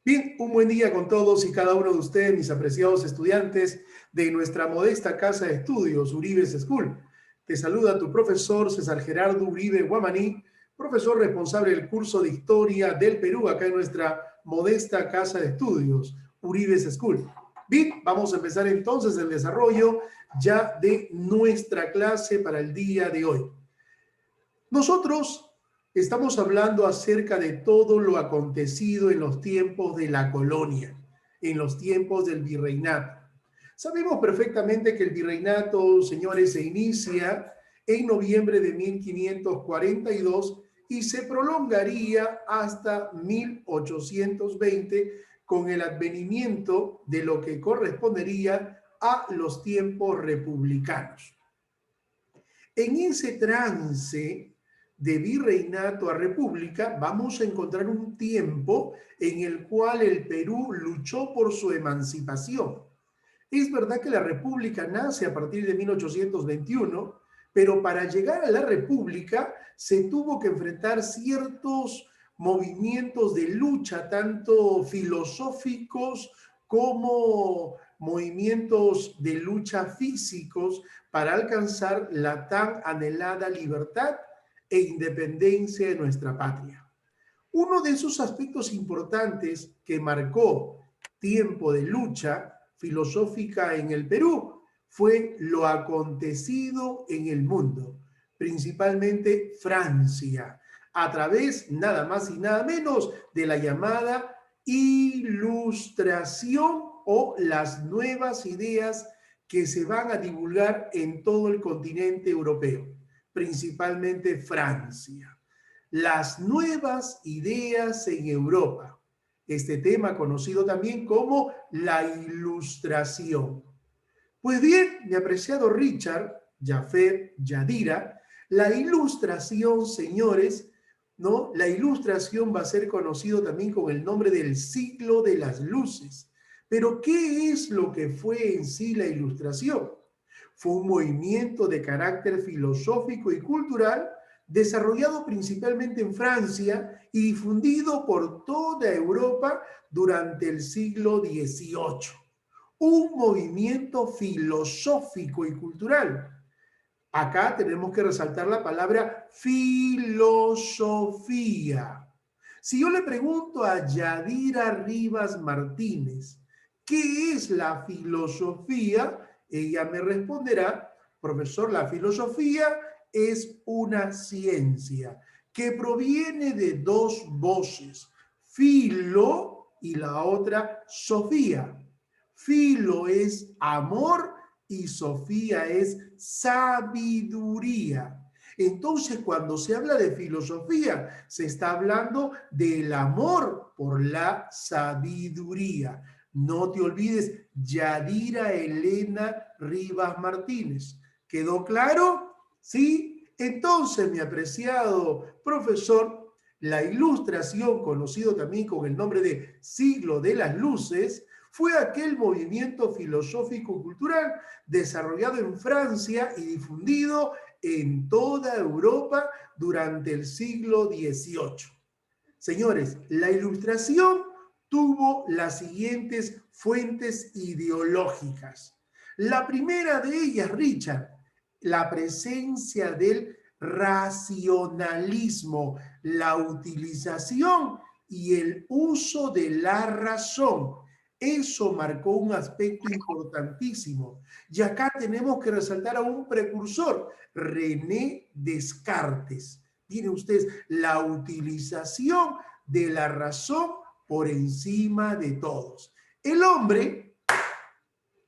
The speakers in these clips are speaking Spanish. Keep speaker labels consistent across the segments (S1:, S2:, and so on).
S1: Bien, un buen día con todos y cada uno de ustedes, mis apreciados estudiantes de nuestra modesta casa de estudios, Uribe's School. Te saluda tu profesor César Gerardo Uribe Guamaní, profesor responsable del curso de Historia del Perú, acá en nuestra modesta casa de estudios, Uribe's School. Bien, vamos a empezar entonces el desarrollo ya de nuestra clase para el día de hoy. Nosotros estamos hablando acerca de todo lo acontecido en los tiempos de la colonia, en los tiempos del virreinato. Sabemos perfectamente que el virreinato, señores, se inicia en noviembre de 1542 y se prolongaría hasta 1820 con el advenimiento de lo que correspondería a los tiempos republicanos. En ese trance de virreinato a república, vamos a encontrar un tiempo en el cual el Perú luchó por su emancipación. Es verdad que la república nace a partir de 1821, pero para llegar a la república se tuvo que enfrentar ciertos movimientos de lucha, tanto filosóficos como movimientos de lucha físicos para alcanzar la tan anhelada libertad e independencia de nuestra patria. Uno de esos aspectos importantes que marcó tiempo de lucha filosófica en el Perú fue lo acontecido en el mundo, principalmente Francia, a través nada más y nada menos de la llamada Ilustración o las nuevas ideas que se van a divulgar en todo el continente europeo, principalmente Francia. Las nuevas ideas en Europa. Este tema conocido también como la Ilustración. Pues bien, mi apreciado Richard, Jafet, Yadira, la Ilustración, señores, ¿no? La Ilustración va a ser conocido también con el nombre del siglo de las luces. Pero, ¿qué es lo que fue en sí la Ilustración? Fue un movimiento de carácter filosófico y cultural desarrollado principalmente en Francia y difundido por toda Europa durante el siglo XVIII. Un movimiento filosófico y cultural. Acá tenemos que resaltar la palabra filosofía. Si yo le pregunto a Yadira Rivas Martínez, ¿qué es la filosofía? Ella me responderá, profesor, la filosofía es una ciencia que proviene de dos voces, filo y la otra sofía. Filo es amor y sofía es sabiduría. Entonces, cuando se habla de filosofía, se está hablando del amor por la sabiduría. No te olvides, Yadira Elena Rivas Martínez. ¿Quedó claro? ¿Sí? Entonces, mi apreciado profesor, la Ilustración, conocido también con el nombre de Siglo de las Luces, fue aquel movimiento filosófico-cultural desarrollado en Francia y difundido en toda Europa durante el siglo XVIII. Señores, la Ilustración tuvo las siguientes fuentes ideológicas. La primera de ellas, Richard, la presencia del racionalismo, la utilización y el uso de la razón. Eso marcó un aspecto importantísimo. Y acá tenemos que resaltar a un precursor, René Descartes. Tiene usted la utilización de la razón por encima de todos. El hombre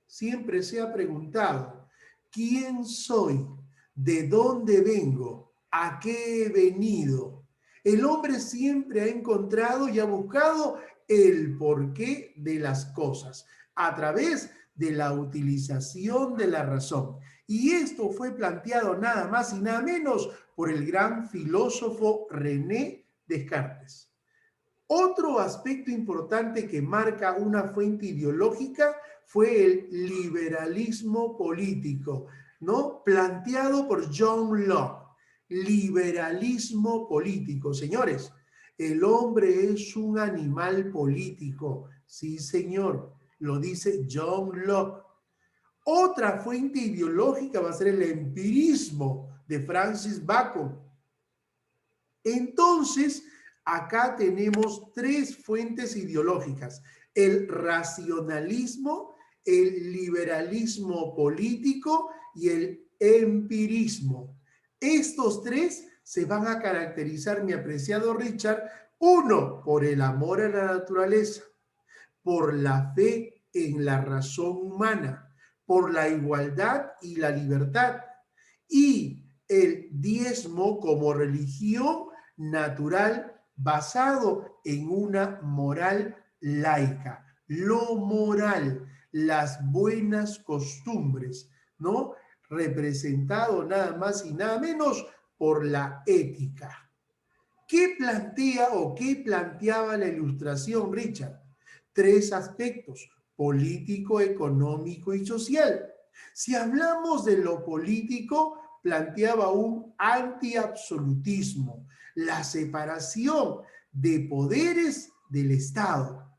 S1: siempre se ha preguntado, ¿quién soy? ¿De dónde vengo? ¿A qué he venido? El hombre siempre ha encontrado y ha buscado el porqué de las cosas a través de la utilización de la razón. Y esto fue planteado nada más y nada menos por el gran filósofo René Descartes. Otro aspecto importante que marca una fuente ideológica fue el liberalismo político, ¿no? Planteado por John Locke. Liberalismo político. Señores, El hombre es un animal político. Sí, señor, lo dice John Locke. Otra fuente ideológica va a ser el empirismo de Francis Bacon. Entonces, acá tenemos tres fuentes ideológicas: el racionalismo, el liberalismo político y el empirismo. Estos tres se van a caracterizar, mi apreciado Richard, uno, por el amor a la naturaleza, por la fe en la razón humana, por la igualdad y la libertad, y el diezmo como religión natural basado en una moral laica. Lo moral, las buenas costumbres, ¿no? Representado nada más y nada menos por la ética. ¿Qué plantea o qué planteaba la Ilustración, Richard? Tres aspectos: político, económico y social. Si hablamos de lo político, planteaba un antiabsolutismo, la separación de poderes del Estado.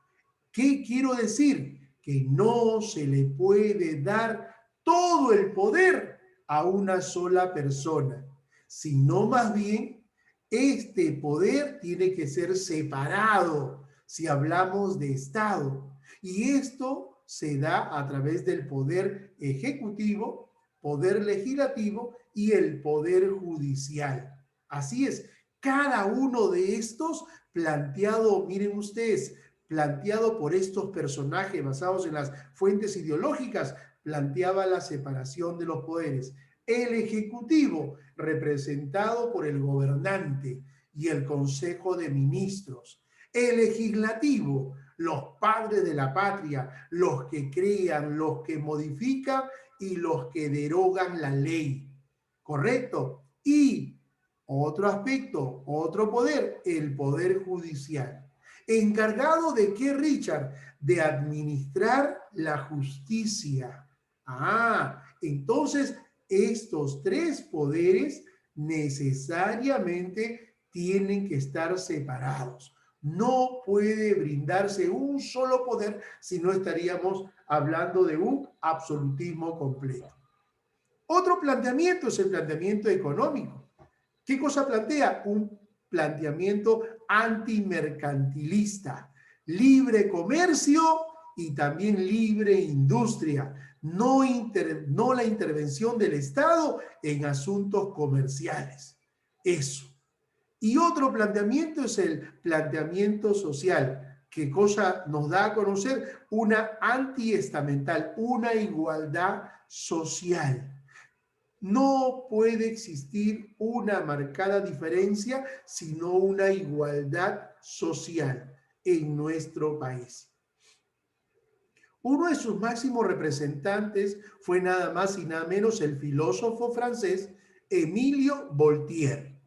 S1: ¿Qué quiero decir? Que no se le puede dar todo el poder a una sola persona, sino más bien este poder tiene que ser separado si hablamos de Estado. Y esto se da a través del poder ejecutivo, poder legislativo y el poder judicial. Así es, cada uno de estos planteado, miren ustedes, planteado por estos personajes basados en las fuentes ideológicas, planteaba la separación de los poderes. El ejecutivo, representado por el gobernante y el Consejo de Ministros. El legislativo, los padres de la patria, los que crean, los que modifican y los que derogan la ley. ¿Correcto? Y otro aspecto, otro poder, el poder judicial. ¿Encargado de qué, Richard? De administrar la justicia. Entonces estos tres poderes necesariamente tienen que estar separados. No puede brindarse un solo poder, si no estaríamos hablando de un absolutismo completo. Otro planteamiento es el planteamiento económico. ¿Qué cosa plantea? Un planteamiento antimercantilista, libre comercio y también libre industria, no la intervención del Estado en asuntos comerciales. Eso. Y otro planteamiento es el planteamiento social. ¿Qué cosa nos da a conocer? Una antiestamental, una igualdad social. No puede existir una marcada diferencia, sino una igualdad social en nuestro país. Uno de sus máximos representantes fue nada más y nada menos el filósofo francés Emilio Voltaire,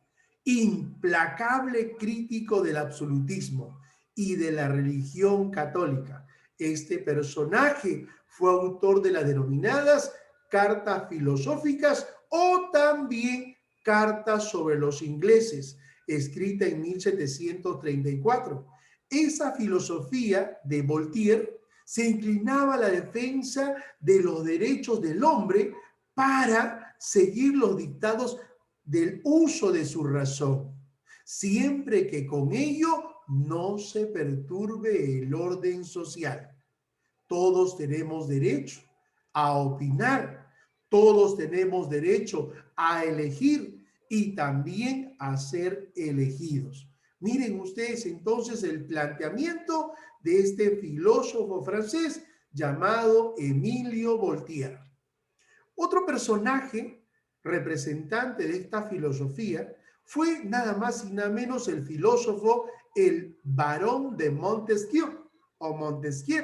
S1: implacable crítico del absolutismo y de la religión católica. Este personaje fue autor de las denominadas cartas filosóficas o también cartas sobre los ingleses, escrita en 1734. Esa filosofía de Voltaire se inclinaba a la defensa de los derechos del hombre para seguir los dictados del uso de su razón, siempre que con ello no se perturbe el orden social. Todos tenemos derecho a opinar, todos tenemos derecho a elegir y también a ser elegidos. Miren ustedes entonces el planteamiento de este filósofo francés llamado Emilio Voltaire. Otro personaje representante de esta filosofía fue nada más y nada menos el filósofo, el barón de Montesquieu o Montesquieu,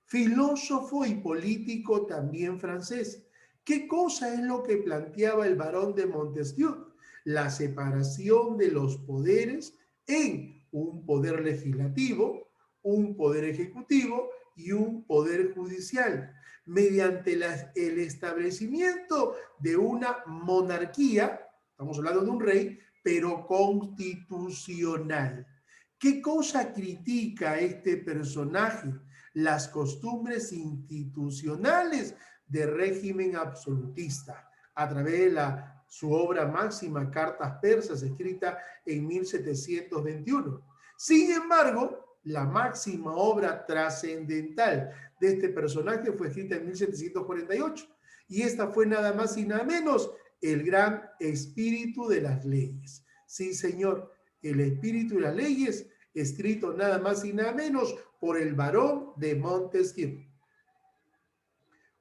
S1: filósofo y político también francés. ¿Qué cosa es lo que planteaba el barón de Montesquieu? La separación de los poderes en un poder legislativo, un poder ejecutivo y un poder judicial, mediante el establecimiento de una monarquía, estamos hablando de un rey, pero constitucional, ¿Qué cosa critica este personaje? Las costumbres institucionales de régimen absolutista a través de su obra máxima, Cartas Persas, escrita en 1721. Sin embargo, la máxima obra trascendental de este personaje fue escrita en 1748 y esta fue nada más y nada menos el gran espíritu de las leyes. Sí, señor, el espíritu de las leyes, escrito nada más y nada menos por el barón de Montesquieu.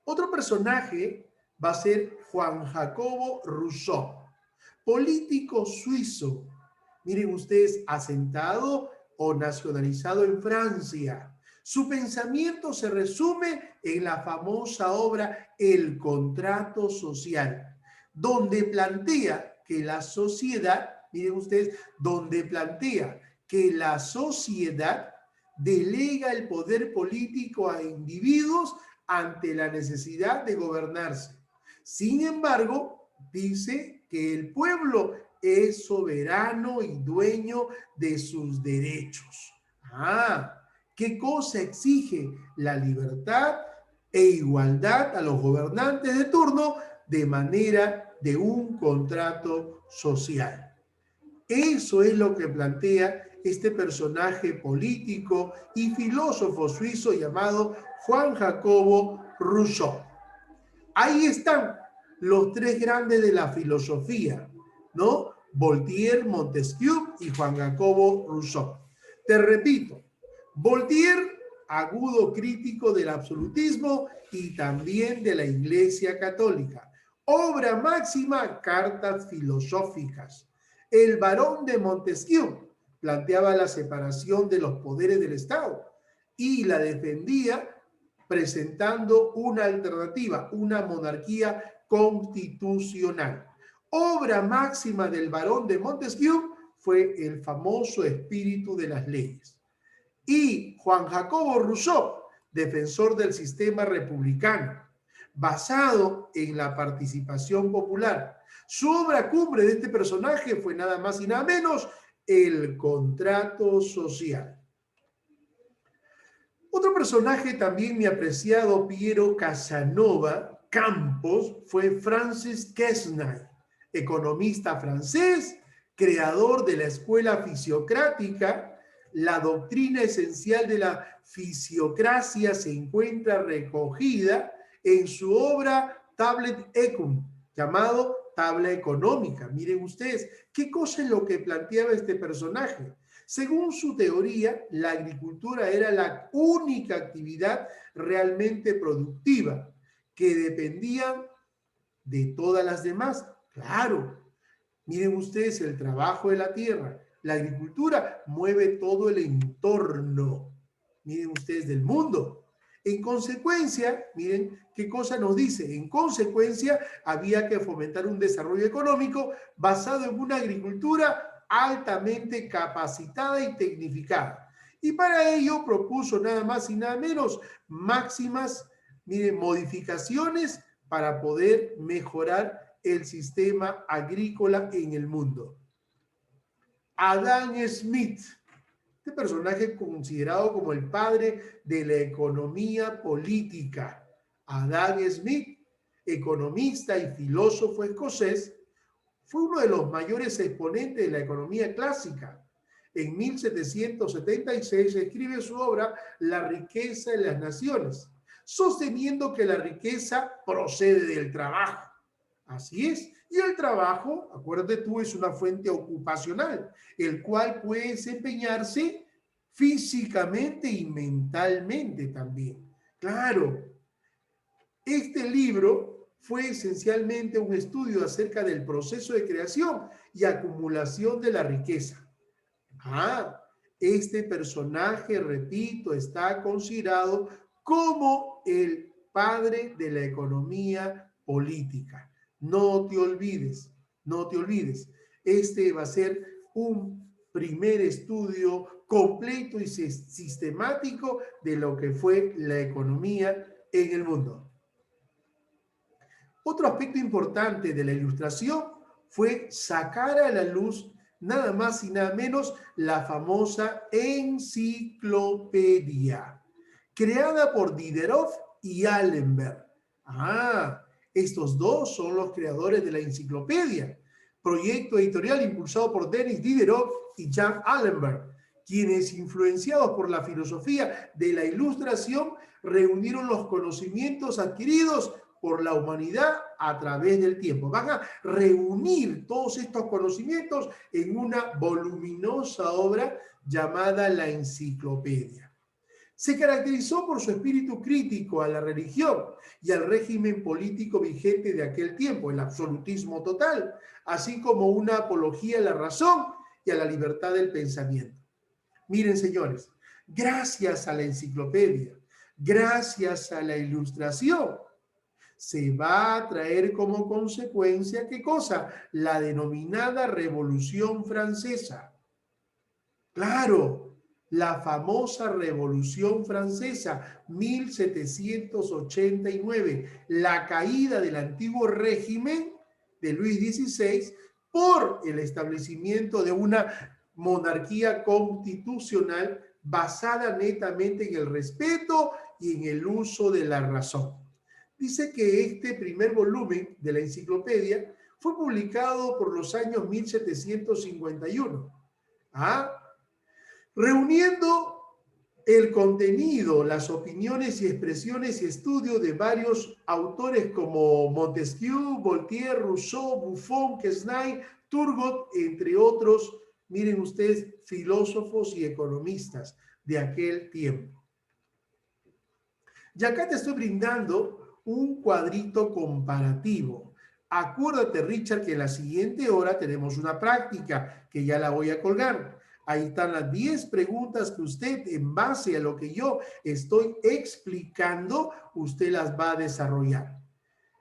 S1: Otro personaje va a ser Juan Jacobo Rousseau, político suizo. Miren ustedes, asentado o nacionalizado en Francia. Su pensamiento se resume en la famosa obra El contrato social, donde plantea que la sociedad, miren ustedes, donde plantea que la sociedad delega el poder político a individuos ante la necesidad de gobernarse. Sin embargo, dice que el pueblo es soberano y dueño de sus derechos. ¿Qué cosa exige? La libertad e igualdad a los gobernantes de turno de manera de un contrato social. Eso es lo que plantea este personaje político y filósofo suizo llamado Juan Jacobo Rousseau. Ahí están los tres grandes de la filosofía, ¿no? Voltaire, Montesquieu y Juan Jacobo Rousseau. Te repito, Voltaire, agudo crítico del absolutismo y también de la Iglesia Católica. Obra máxima, Cartas filosóficas. El barón de Montesquieu planteaba la separación de los poderes del Estado y la defendía presentando una alternativa, una monarquía constitucional. Obra máxima del barón de Montesquieu fue el famoso espíritu de las leyes. Y Juan Jacobo Rousseau, defensor del sistema republicano, basado en la participación popular. Su obra cumbre de este personaje fue nada más y nada menos El contrato social. Otro personaje también mi apreciado Piero Casanova Campos fue Francis Quesnay, economista francés, creador de la escuela fisiocrática. La doctrina esencial de la fisiocracia se encuentra recogida en su obra Tablet Ecum, llamado Tabla Económica. Miren ustedes, ¿qué cosa es lo que planteaba este personaje? Según su teoría, la agricultura era la única actividad realmente productiva que dependía de todas las demás. Claro, miren ustedes el trabajo de la tierra. La agricultura mueve todo el entorno, miren ustedes, del mundo. En consecuencia, miren qué cosa nos dice. En consecuencia, había que fomentar un desarrollo económico basado en una agricultura altamente capacitada y tecnificada. Y para ello propuso nada más y nada menos máximas, miren, modificaciones para poder mejorar el sistema agrícola en el mundo. Adam Smith, este personaje considerado como el padre de la economía política. Adam Smith, economista y filósofo escocés, fue uno de los mayores exponentes de la economía clásica. En 1776 escribe su obra La riqueza de las naciones, sosteniendo que la riqueza procede del trabajo. Así es. Y el trabajo, acuérdate tú, es una fuente ocupacional, el cual puede desempeñarse físicamente y mentalmente también. Claro, este libro fue esencialmente un estudio acerca del proceso de creación y acumulación de la riqueza. Este personaje, repito, está considerado como el padre de la economía política. No te olvides, no te olvides. Este va a ser un primer estudio completo y sistemático de lo que fue la economía en el mundo. Otro aspecto importante de la Ilustración fue sacar a la luz nada más y nada menos, la famosa enciclopedia, creada por Diderot y Allenberg. Estos dos son los creadores de la enciclopedia, proyecto editorial impulsado por Denis Diderot y Jan Allenberg, quienes, influenciados por la filosofía de la Ilustración, reunieron los conocimientos adquiridos por la humanidad a través del tiempo. Van a reunir todos estos conocimientos en una voluminosa obra llamada la Enciclopedia. Se caracterizó por su espíritu crítico a la religión y al régimen político vigente de aquel tiempo, el absolutismo total, así como una apología a la razón y a la libertad del pensamiento. Miren, señores, gracias a la enciclopedia, gracias a la Ilustración, se va a traer como consecuencia, ¿qué cosa? La denominada Revolución Francesa. Claro, la famosa Revolución Francesa, 1789, la caída del antiguo régimen de Luis XVI por el establecimiento de una monarquía constitucional basada netamente en el respeto y en el uso de la razón. Dice que este primer volumen de la enciclopedia fue publicado por los años 1751, reuniendo el contenido, las opiniones y expresiones y estudios de varios autores como Montesquieu, Voltaire, Rousseau, Buffon, Quesnay, Turgot, entre otros, miren ustedes, filósofos y economistas de aquel tiempo. Y acá te estoy brindando un cuadrito comparativo. Acuérdate, Richard, que en la siguiente hora tenemos una práctica que ya la voy a colgar. Ahí están las 10 preguntas que usted, en base a lo que yo estoy explicando, usted las va a desarrollar.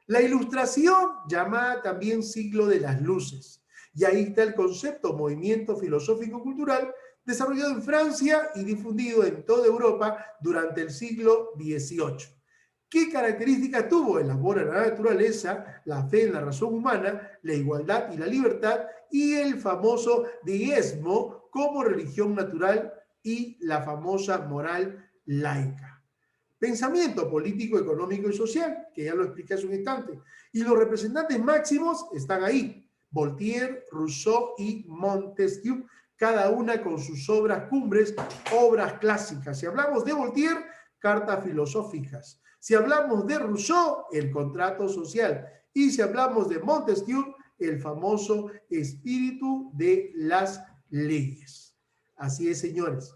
S1: La Ilustración, llamada también siglo de las luces. Y ahí está el concepto movimiento filosófico-cultural desarrollado en Francia y difundido en toda Europa durante el siglo XVIII. ¿Qué características tuvo? El amor a la naturaleza, la fe en la razón humana, la igualdad y la libertad, y el famoso deísmo como religión natural y la famosa moral laica. Pensamiento político, económico y social, que ya lo expliqué hace un instante. Y los representantes máximos están ahí: Voltaire, Rousseau y Montesquieu, cada una con sus obras cumbres, obras clásicas. Si hablamos de Voltaire, Cartas filosóficas. Si hablamos de Rousseau, el contrato social. Y si hablamos de Montesquieu, el famoso espíritu de las leyes. Así es, señores.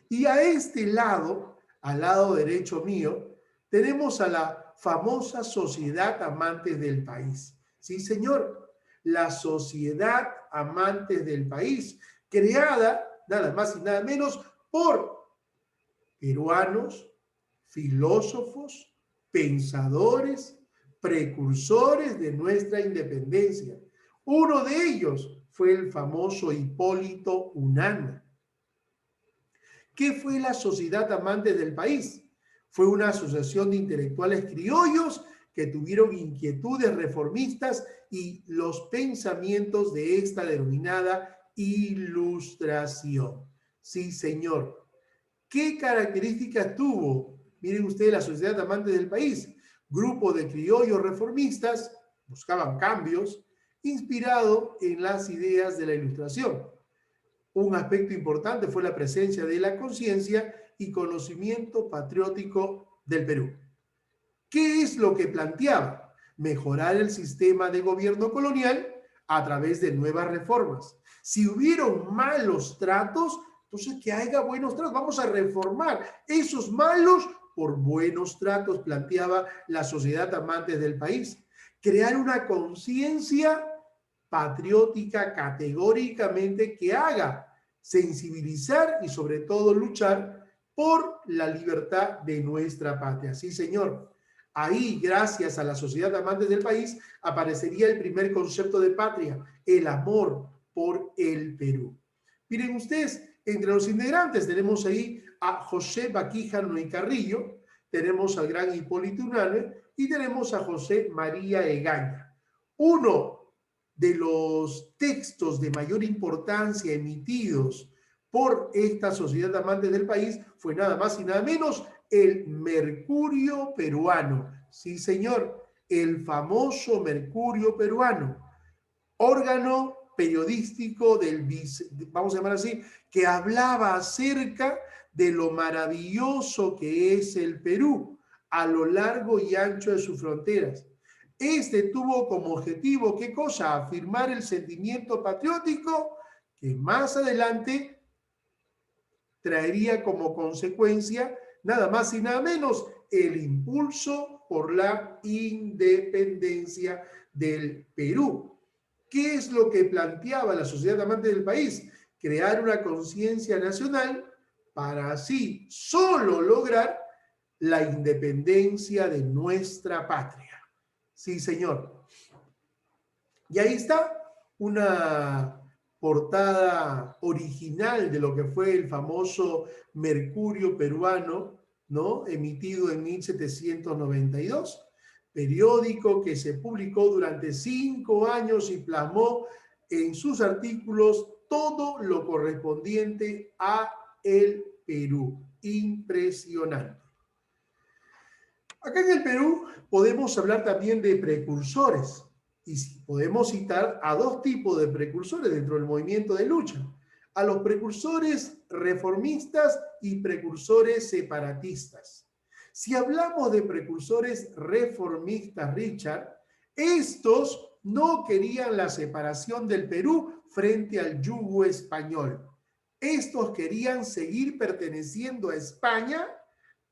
S1: Y a este lado, al lado derecho mío, tenemos a la famosa Sociedad Amantes del País. Sí, señor, la Sociedad Amantes del País, creada nada más y nada menos por peruanos, filósofos, pensadores, precursores de nuestra independencia. Uno de ellos fue el famoso Hipólito Unanue. ¿Qué fue la Sociedad Amantes del País? Fue una asociación de intelectuales criollos que tuvieron inquietudes reformistas y los pensamientos de esta denominada Ilustración. Sí, señor. ¿Qué características tuvo? Miren ustedes, la Sociedad Amantes del País. Grupo de criollos reformistas, buscaban cambios, inspirado en las ideas de la Ilustración. Un aspecto importante fue la presencia de la conciencia y conocimiento patriótico del Perú. ¿Qué es lo que planteaba? Mejorar el sistema de gobierno colonial a través de nuevas reformas. Si hubieron malos tratos, entonces que haya buenos tratos. Vamos a reformar esos malos por buenos tratos, planteaba la Sociedad Amantes del País. Crear una conciencia patriótica categóricamente que haga sensibilizar y sobre todo luchar por la libertad de nuestra patria. Sí, señor. Ahí, gracias a la Sociedad Amantes del País, aparecería el primer concepto de patria, el amor por el Perú. Miren ustedes, entre los integrantes tenemos ahí a José Baquijano y Carrillo, tenemos al gran Hipólito Unanue y tenemos a José María Egaña. Uno de los textos de mayor importancia emitidos por esta sociedad amante del país fue nada más y nada menos el Mercurio Peruano. Sí, señor, el famoso Mercurio Peruano, órgano periodístico vamos a llamar así, que hablaba acerca de lo maravilloso que es el Perú a lo largo y ancho de sus fronteras. Este tuvo como objetivo, ¿qué cosa? Afirmar el sentimiento patriótico que más adelante traería como consecuencia nada más y nada menos el impulso por la independencia del Perú. ¿Qué es lo que planteaba la sociedad amante del país? Crear una conciencia nacional para así solo lograr la independencia de nuestra patria. Sí, señor. Y ahí está una portada original de lo que fue el famoso Mercurio Peruano, ¿no? Emitido en 1792, periódico que se publicó durante 5 años y plasmó en sus artículos todo lo correspondiente a el Perú. Impresionante. Acá en el Perú podemos hablar también de precursores y podemos citar a 2 tipos de precursores dentro del movimiento de lucha: a los precursores reformistas y precursores separatistas. Si hablamos de precursores reformistas, Richard, estos no querían la separación del Perú frente al yugo español. Estos querían seguir perteneciendo a España,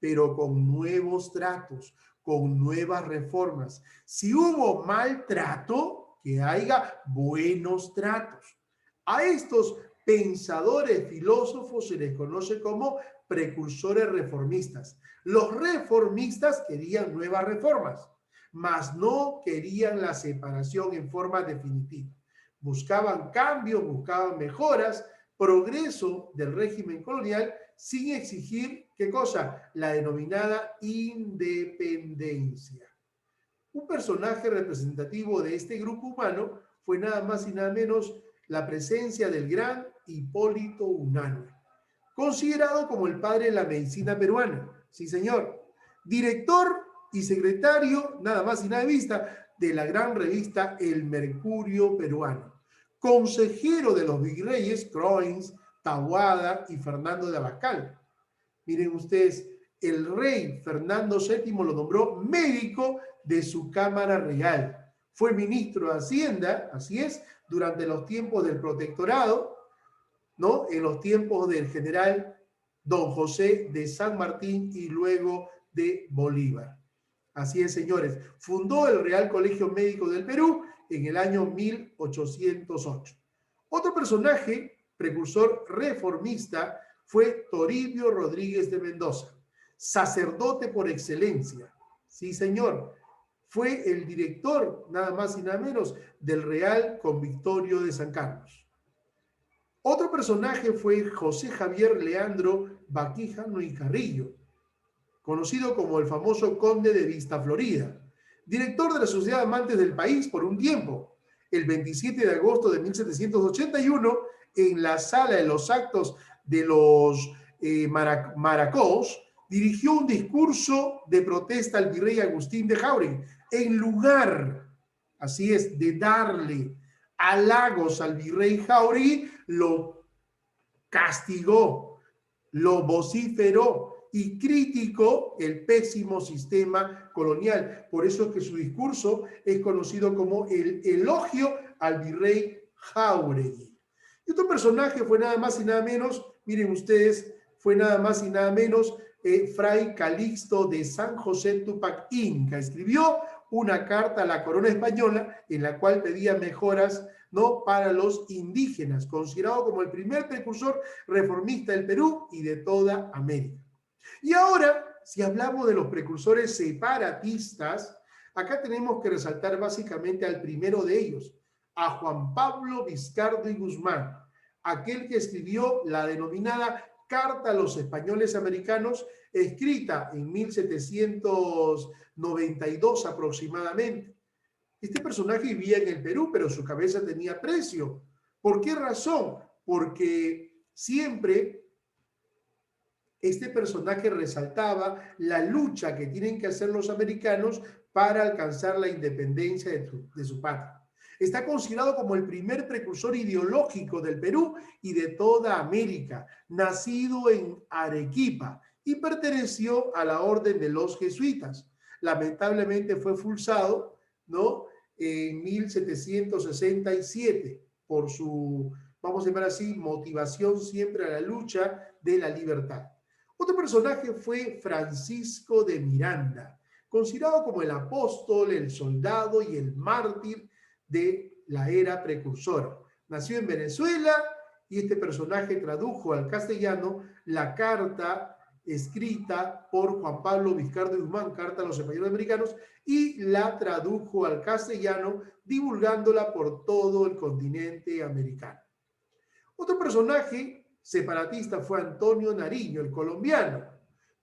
S1: pero con nuevos tratos, con nuevas reformas. Si hubo maltrato, que haya buenos tratos. A estos pensadores filósofos se les conoce como precursores reformistas. Los reformistas querían nuevas reformas, mas no querían la separación en forma definitiva. Buscaban cambios, buscaban mejoras, progreso del régimen colonial, sin exigir, ¿qué cosa? La denominada independencia. Un personaje representativo de este grupo humano fue nada más y nada menos la presencia del gran Hipólito Unanue, considerado como el padre de la medicina peruana. Sí, señor. Director y secretario, nada más y nada vista, de la gran revista El Mercurio Peruano. Consejero de los virreyes Croins, Taboada y Fernando de Abascal. Miren ustedes, el rey Fernando VII lo nombró médico de su Cámara Real. Fue ministro de Hacienda, así es, durante los tiempos del protectorado, ¿no? En los tiempos del general Don José de San Martín y luego de Bolívar. Así es, señores. Fundó el Real Colegio Médico del Perú en el año 1808. Otro personaje precursor reformista fue Toribio Rodríguez de Mendoza, sacerdote por excelencia. Sí, señor. Fue el director, nada más y nada menos, del Real Convictorio de San Carlos. Otro personaje fue José Javier Leandro Baquijano y Carrillo, conocido como el famoso Conde de Vista Florida, director de la Sociedad de Amantes del País por un tiempo. El 27 de agosto de 1781, en la sala de los actos de los Maracós, dirigió un discurso de protesta al virrey Agustín de Jáuregui, en lugar, así es, de darle halagos al virrey Jáuregui, lo castigó, lo vociferó y criticó el pésimo sistema colonial. Por eso es que su discurso es conocido como el elogio al virrey Jáuregui. Y otro personaje fue nada más y nada menos, miren ustedes, fue nada más y nada menos Fray Calixto de San José Tupac Inca. Escribió una carta a la corona española en la cual pedía mejoras, ¿no?, para los indígenas, considerado como el primer precursor reformista del Perú y de toda América. Y ahora, si hablamos de los precursores separatistas, acá tenemos que resaltar básicamente al primero de ellos, a Juan Pablo Vizcardo y Guzmán, aquel que escribió la denominada Carta a los Españoles Americanos, escrita en 1792 aproximadamente. Este personaje vivía en el Perú, pero su cabeza tenía precio. ¿Por qué razón? Porque siempre este personaje resaltaba la lucha que tienen que hacer los americanos para alcanzar la independencia de su patria. Está considerado como el primer precursor ideológico del Perú y de toda América, nacido en Arequipa y perteneció a la orden de los jesuitas. Lamentablemente fue expulsado, ¿no?, en 1767 por su, vamos a llamar así, motivación siempre a la lucha de la libertad. Otro personaje fue Francisco de Miranda, considerado como el apóstol, el soldado y el mártir de la era precursora. Nació en Venezuela y este personaje tradujo al castellano la carta escrita por Juan Pablo Vizcarra de Guzmán, Carta a los Españoles Americanos, y la tradujo al castellano, divulgándola por todo el continente americano. Otro personaje separatista fue Antonio Nariño, el colombiano.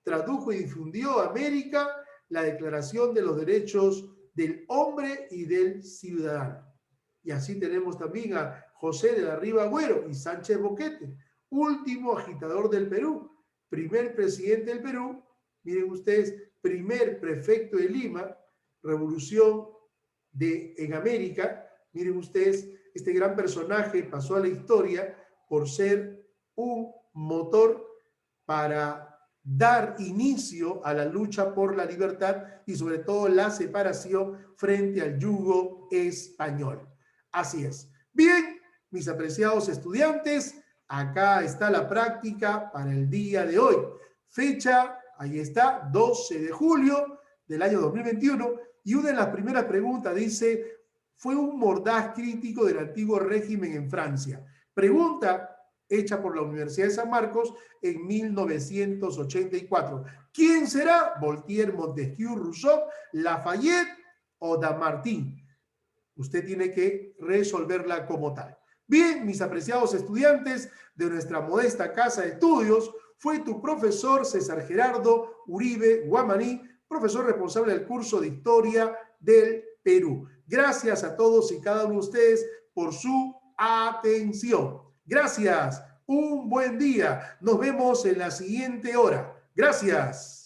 S1: Tradujo y difundió a América la Declaración de los Derechos del Hombre y del Ciudadano. Y así tenemos también a José de la Riva Agüero y Sánchez Boquete, último agitador del Perú, primer presidente del Perú, miren ustedes, primer prefecto de Lima, revolución en América. Miren ustedes, este gran personaje pasó a la historia por ser un motor para dar inicio a la lucha por la libertad y sobre todo la separación frente al yugo español. Así es. Bien, mis apreciados estudiantes, acá está la práctica para el día de hoy. Fecha, ahí está, 12 de julio del año 2021. Y una de las primeras preguntas dice, fue un mordaz crítico del antiguo régimen en Francia. Pregunta hecha por la Universidad de San Marcos en 1984. ¿Quién será? Voltaire, Montesquieu, Rousseau, Lafayette o Lamartine. Usted tiene que resolverla como tal. Bien, mis apreciados estudiantes de nuestra modesta casa de estudios, fue tu profesor César Gerardo Uribe Guamaní, profesor responsable del curso de Historia del Perú. Gracias a todos y cada uno de ustedes por su atención. Gracias, un buen día. Nos vemos en la siguiente hora. Gracias.